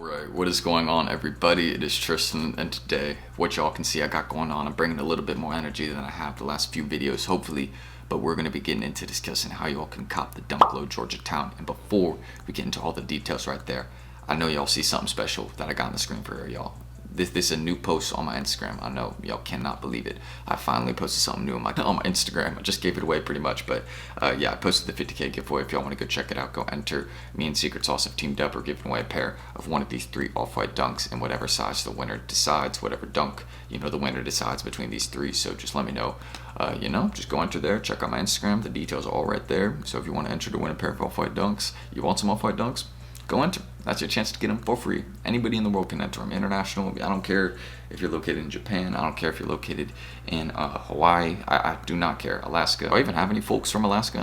Alright, what is going on, everybody? It is Tristan, and today, what y'all can see I got going on, I'm bringing a little bit more energy than I have the last few videos, hopefully, but we're going to be getting into discussing how y'all can cop the Dunk Low Georgetown. And before we get into all the details right there, I know y'all see something special that I got on the screen for y'all. This is a new post on my Instagram. I know y'all cannot believe it. I finally posted something new on my Instagram. I just gave it away pretty much, but yeah, I posted the 50K giveaway. If y'all want to go check it out, go enter. Me and Snkrs have teamed up. We're giving away a pair of one of these 3 off-white dunks in whatever size the winner decides, whatever dunk, the winner decides between these 3. So just let me know. Just go enter there, check out my Instagram. The details are all right there. So if you want to enter to win a pair of off-white dunks, you want some off-white dunks, go enter. That's your chance to get them for free. Anybody in the world can enter them. International, I don't care if you're located in Japan. I don't care if you're located in Hawaii. I do not care. Alaska. Do I even have any folks from Alaska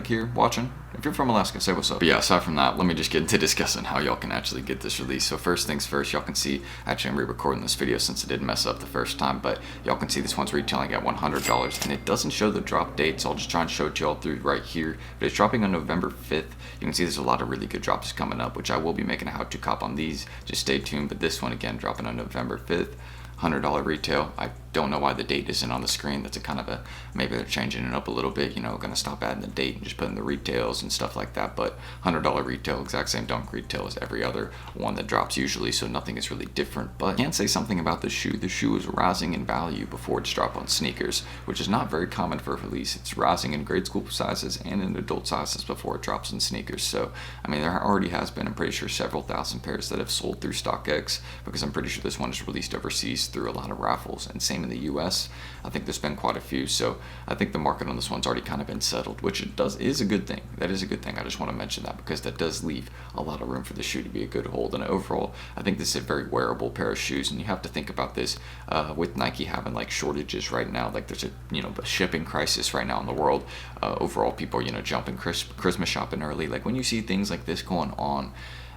here watching? If you're from Alaska, say what's up. But yeah, aside from that, let me just get into discussing how y'all can actually get this release. So first things first, y'all can see, actually I'm re-recording this video since it did mess up the first time, but y'all can see this one's retailing at $100, and it doesn't show the drop date, so I'll just try and show it to y'all through right here. But it's dropping on November 5th. You can see there's a lot of really good drops coming up, which I will be making a how-to cop on these. Just stay tuned. But this one, again, dropping on November 5th. $100 retail. I don't know why the date isn't on the screen. That's a kind of a, maybe they're changing it up a little bit, gonna stop adding the date and just putting the retails and stuff like that. But $100 retail, exact same dunk retail as every other one that drops usually, so nothing is really different. But I can say something about the shoe. The shoe is rising in value before it's dropped on Snkrs, which is not very common for a release. It's rising in grade school sizes and in adult sizes before it drops in Snkrs. So I mean, there already has been, I'm pretty sure, several thousand pairs that have sold through StockX, because I'm pretty sure this one is released overseas through a lot of Raffles, and same in the US. I think there's been quite a few, so I think the market on this one's already kind of been settled, which is a good thing. That is a good thing. I just want to mention that because that does leave a lot of room for the shoe to be a good hold. And overall, I think this is a very wearable pair of shoes, and you have to think about this with Nike having like shortages right now. Like there's a shipping crisis right now in the world. Overall, people are jumping Christmas shopping early. Like when you see things like this going on,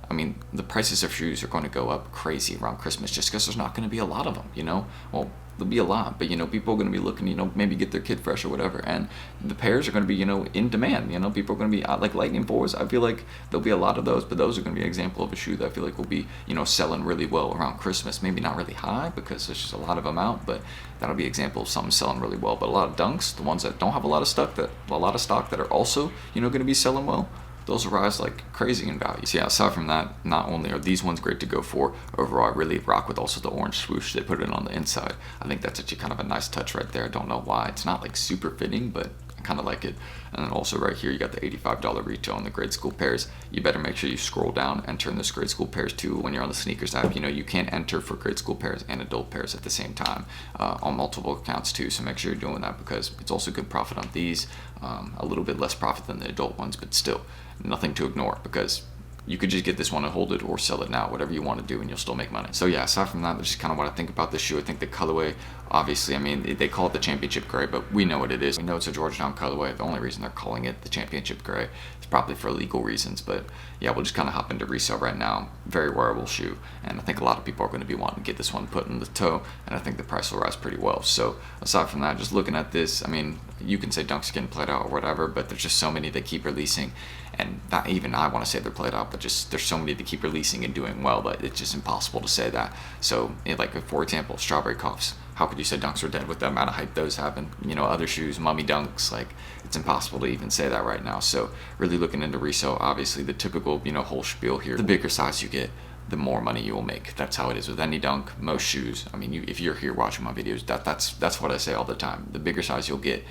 I mean, the prices of shoes are going to go up crazy around Christmas just because there's not going to be a lot of them, Well, there'll be a lot, but, people are going to be looking, maybe get their kid fresh or whatever, and the pairs are going to be, in demand, people are going to be like Lightning 4s. I feel like there'll be a lot of those, but those are going to be an example of a shoe that I feel like will be, selling really well around Christmas. Maybe not really high because there's just a lot of them out, but that'll be an example of something selling really well. But a lot of dunks, the ones that don't have a lot of stock that are also, going to be selling well, those rise like crazy in value. So yeah, aside from that, not only are these ones great to go for, overall I really rock with also the orange swoosh they put it on the inside. I think that's actually kind of a nice touch right there. I don't know why. It's not like super fitting, but I kind of like it. And then also right here, you got the $85 retail on the grade school pairs. You better make sure you scroll down and turn this grade school pairs too when you're on the Snkrs app. You can't enter for grade school pairs and adult pairs at the same time on multiple accounts too. So make sure you're doing that because it's also good profit on these. A little bit less profit than the adult ones, but still nothing to ignore because you could just get this one and hold it or sell it now, whatever you want to do, and you'll still make money. So yeah, aside from that, that's just kind of what I think about this shoe. I think the colorway, obviously, I mean, they call it the championship gray, but we know what it is. We know it's a Georgetown colorway. The only reason they're calling it the championship gray is probably for legal reasons, but yeah, we'll just kind of hop into resale right now. Very wearable shoe, and I think a lot of people are going to be wanting to get this one put in the toe, and I think the price will rise pretty well. So aside from that, just looking at this, I mean, you can say dunks are getting played out or whatever, but there's just so many they keep releasing, and not even I want to say they're played out, but just there's so many that keep releasing and doing well that it's just impossible to say that. So like for example, strawberry coughs. How could you say dunks are dead with the amount of hype those have? And other shoes, mummy dunks, like it's impossible to even say that right now. So really looking into resale, obviously the typical whole spiel here. The bigger size you get, the more money you will make. That's how it is with any dunk, most shoes. I mean, if you're here watching my videos, that's what I say all the time. The bigger size you'll get,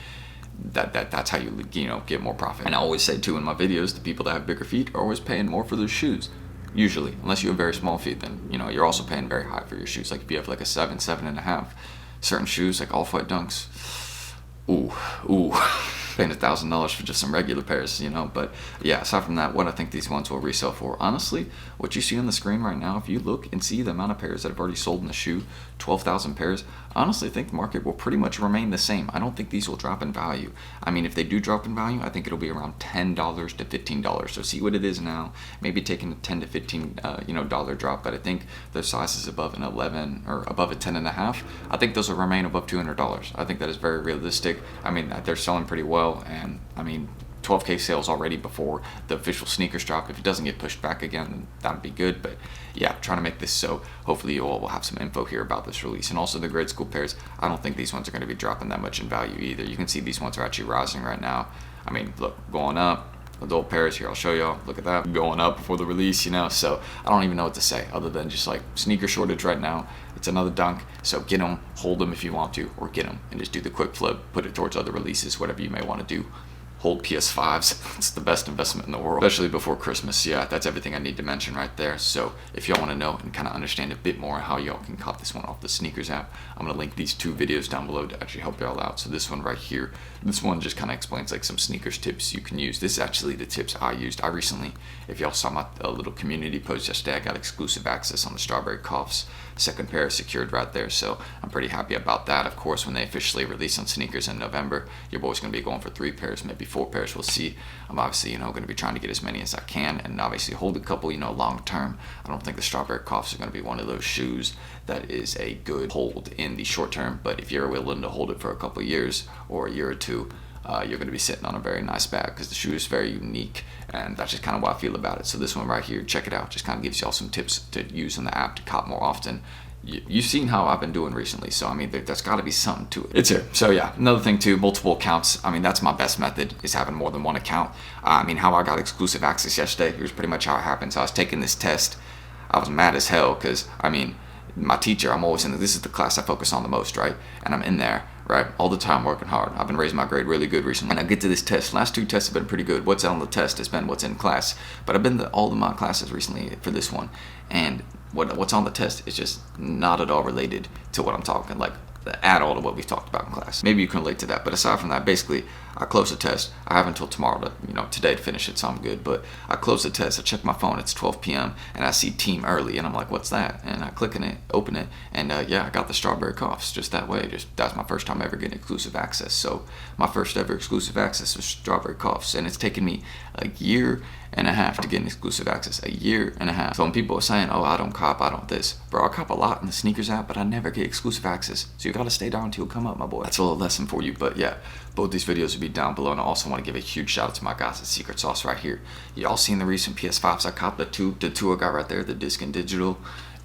that's how you get more profit. And I always say too in my videos, the people that have bigger feet are always paying more for their shoes. Usually, unless you have very small feet, then you're also paying very high for your shoes. Like if you have like a 7.5, certain shoes like off-white dunks, ooh, paying $1,000 for just some regular pairs, But yeah, aside from that, what I think these ones will resell for, honestly, what you see on the screen right now, if you look and see the amount of pairs that have already sold in the shoe, 12,000 pairs, honestly, I think the market will pretty much remain the same. I don't think these will drop in value. I mean, if they do drop in value, I think it'll be around $10 to $15. So see what it is now, maybe taking a $10 to $15 dollar drop, but I think the sizes above an 11 or above a 10.5, I think those will remain above $200. I think that is very realistic. I mean, they're selling pretty well, and I mean, 12K sales already before the official sneakers drop. If it doesn't get pushed back again, then that'd be good. But yeah, trying to make this so hopefully you all will have some info here about this release. And also the grade school pairs, I don't think these ones are going to be dropping that much in value either. You can see these ones are actually rising right now. I mean, look, going up. Adult pairs here, I'll show y'all. Look at that, going up before the release, you know. So I don't even know what to say other than just like sneaker shortage right now. It's another dunk, so get them, hold them if you want to, or get them and just do the quick flip, put it towards other releases, whatever you may want to do. Hold PS5s. It's the best investment in the world, especially before Christmas. Yeah, that's everything I need to mention right there. So if y'all want to know and kind of understand a bit more how y'all can cop this one off the Snkrs app, I'm going to link these 2 videos down below to actually help y'all out. So this one right here, this one just kind of explains like some sneakers tips you can use. This is actually the tips I used. I recently, if y'all saw my little community post yesterday, I got exclusive access on the Strawberry Coughs. Second pair secured right there, so I'm pretty happy about that. Of course, when they officially release on Snkrs in November, your boy's going to be going for 3 pairs, maybe 4 pairs, we'll see. I'm obviously, you know, going to be trying to get as many as I can and obviously hold a couple, you know, long term. I don't think the Strawberry Coughs are going to be one of those shoes that is a good hold in the short term, but if you're willing to hold it for a couple years or a year or two, you're going to be sitting on a very nice bag because the shoe is very unique, and that's just kind of what I feel about it. So this one right here, check it out, just kind of gives y'all some tips to use in the app to cop more often. You've seen how I've been doing recently, so I mean there's got to be something to it. It's here. So yeah, another thing too, multiple accounts. I mean that's my best method, is having more than one account. I mean how I got exclusive access yesterday, here's pretty much how it happened. So I was taking this test, I was mad as hell because I mean my teacher, I'm always in, this is the class I focus on the most, right? And I'm in there, right, all the time working hard. I've been raising my grade really good recently. And I get to this test. Last 2 tests have been pretty good. What's on the test has been what's in class. But I've been to all of my classes recently for this one. And what's on the test is just not at all related to what I'm talking, like at all to what we've talked about in class. Maybe you can relate to that, but aside from that, basically I close the test. I have until tomorrow to, you know, today to finish it, so I'm good. But I close the test, I check my phone, it's 12 p.m. and I see team early and I'm like, what's that? And I click on it, open it, and yeah, I got the Strawberry Coughs just that way. Just that's my first time ever getting exclusive access. So my first ever exclusive access was Strawberry Coughs, and it's taken me a year and a half to get an exclusive access. A year and a half. So when people are saying, oh, I don't cop, I don't this, bro, I cop a lot in the Snkrs app, but I never get exclusive access. So you gotta stay down until you come up, my boy. That's a little lesson for you. But yeah, both these videos will be down below, and I also want to give a huge shout out to my guys at Secret Sauce right here. Y'all seen the recent PS5s I copped? The two I got right there, the disc and digital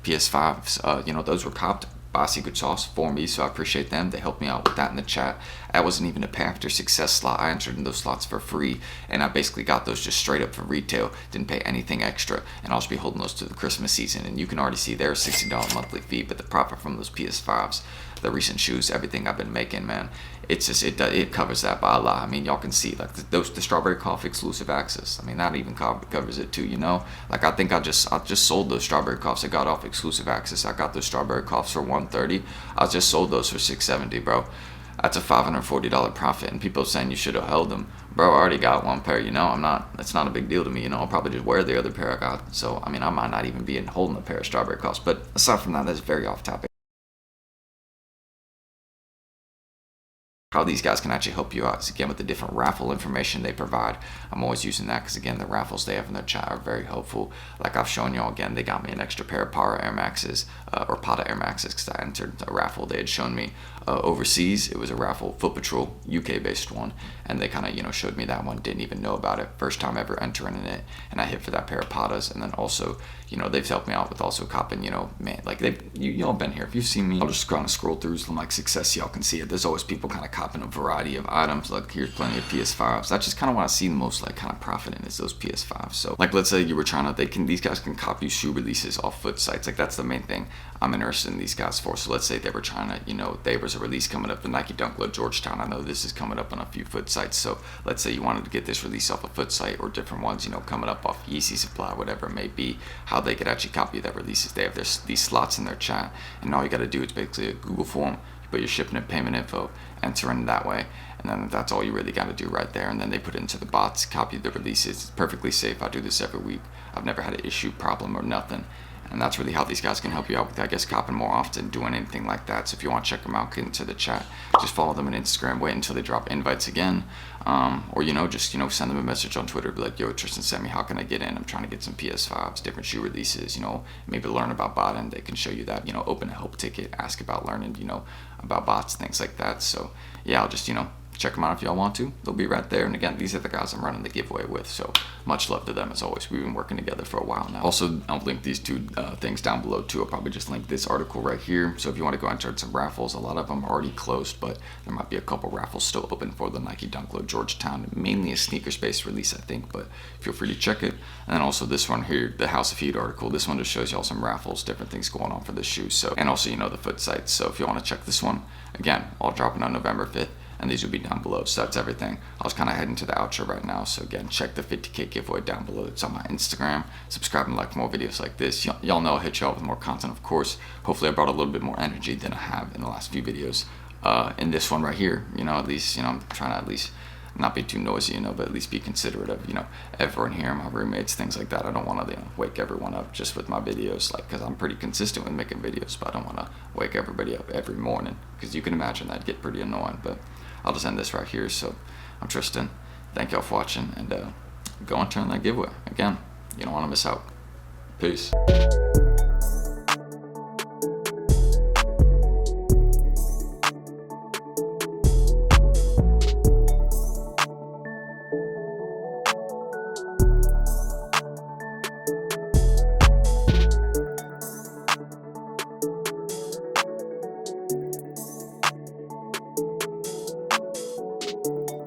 PS5s. You know, those were copped by Secret Sauce for me, so I appreciate them. They helped me out with that in the chat. That wasn't even a pay after success slot. I entered in those slots for free, and I basically got those just straight up for retail. Didn't pay anything extra, and I'll just be holding those to the Christmas season. And you can already see they're a $60 monthly fee, but the profit from those PS5s, the recent shoes, everything I've been making, man, it's just it covers that by a lot. I mean, y'all can see like the Strawberry Cough exclusive access. I mean, that even covers it too, you know. Like I think I just sold those Strawberry Coughs. I got off exclusive access. I got those Strawberry Coughs for $130. I just sold those for $670, bro. That's a $540 profit, and people saying you should have held them. Bro, I already got 1 pair, you know. It's not a big deal to me, you know. I'll probably just wear the other pair I got. So I mean, I might not even be holding a pair of Strawberry Coughs. But aside from that, that's very off topic. How these guys can actually help you out is again with the different raffle information they provide. I'm always using that because again the raffles they have in their chat are very helpful. Like I've shown y'all, again they got me an extra pair of Para Air Maxes or Pata Air Maxes because I entered a raffle they had shown me overseas. It was a raffle, Foot Patrol, UK based one, and they kind of, you know, showed me that one. Didn't even know about it, first time ever entering in it, and I hit for that pair of Patas. And then also, you know, they've helped me out with also copping, you know, man, like y'all been here. If you've seen me, I'll just kind of scroll through some like success, y'all can see it. There's always people kind of copping a variety of items. Like here's plenty of PS5s. That's just kind of what I see the most like kind of profit in, is those PS5s. So like let's say you were trying to, these guys can copy shoe releases off FOOTSITES. Like that's the main thing I'm interested in these guys for. So let's say they were trying to, you know, there was a release coming up, the Nike Dunk Low Georgetown. I know this is coming up on a few FOOTSITES. So let's say you wanted to get this release off a FOOTSITE or different ones, you know, coming up off Yeezy Supply, whatever it may be, how they could actually copy that releases. They have these slots in their chat, and all you got to do is basically a Google form. You put your shipping and payment info, enter in that way, and then that's all you really got to do right there. And then they put it into the bots, copy the releases. It's perfectly safe. I do this every week. I've never had an issue, problem, or nothing. And that's really how these guys can help you out with, I guess, copping more often, doing anything like that. So if you want to check them out, get into the chat. Just follow them on Instagram, wait until they drop invites again. Or, you know, just, you know, send them a message on Twitter, be like, yo, Tristan sent me, how can I get in? I'm trying to get some PS5s, different shoe releases, you know, maybe learn about botting. They can show you that, you know, open a help ticket, ask about learning, you know, about bots, things like that. So yeah, I'll just, you know, check them out if y'all want to. They'll be right there. And again, these are the guys I'm running the giveaway with, so much love to them as always. We've been working together for a while now. Also, I'll link these two things down below too. I'll probably just link this article right here. So if you want to go enter some raffles, a lot of them are already closed, but there might be a couple raffles still open for the Nike Dunk Low Georgetown. Mainly a sneakers-based release, I think, but feel free to check it. And then also this one here, the House of Heat article. This one just shows y'all some raffles, different things going on for this shoe. So, and also, you know, the FOOTSITES. So if you want to check this one, again, all dropping on November 5th. And these will be down below. So that's everything. I was kind of heading to the outro right now. So again, check the 50K giveaway down below. It's on my Instagram. Subscribe and like for more videos like this. Y'all know I'll hit y'all with more content, of course. Hopefully I brought a little bit more energy than I have in the last few videos. In this one right here, you know, at least, you know, I'm trying to at least not be too noisy, you know, but at least be considerate of, you know, everyone here, my roommates, things like that. I don't want to, you know, wake everyone up just with my videos, like, because I'm pretty consistent with making videos, but I don't want to wake everybody up every morning, because you can imagine that'd get pretty annoying. But I'll just end this right here. So I'm Tristan. Thank y'all for watching, and go and turn that giveaway. Again, you don't want to miss out. Peace.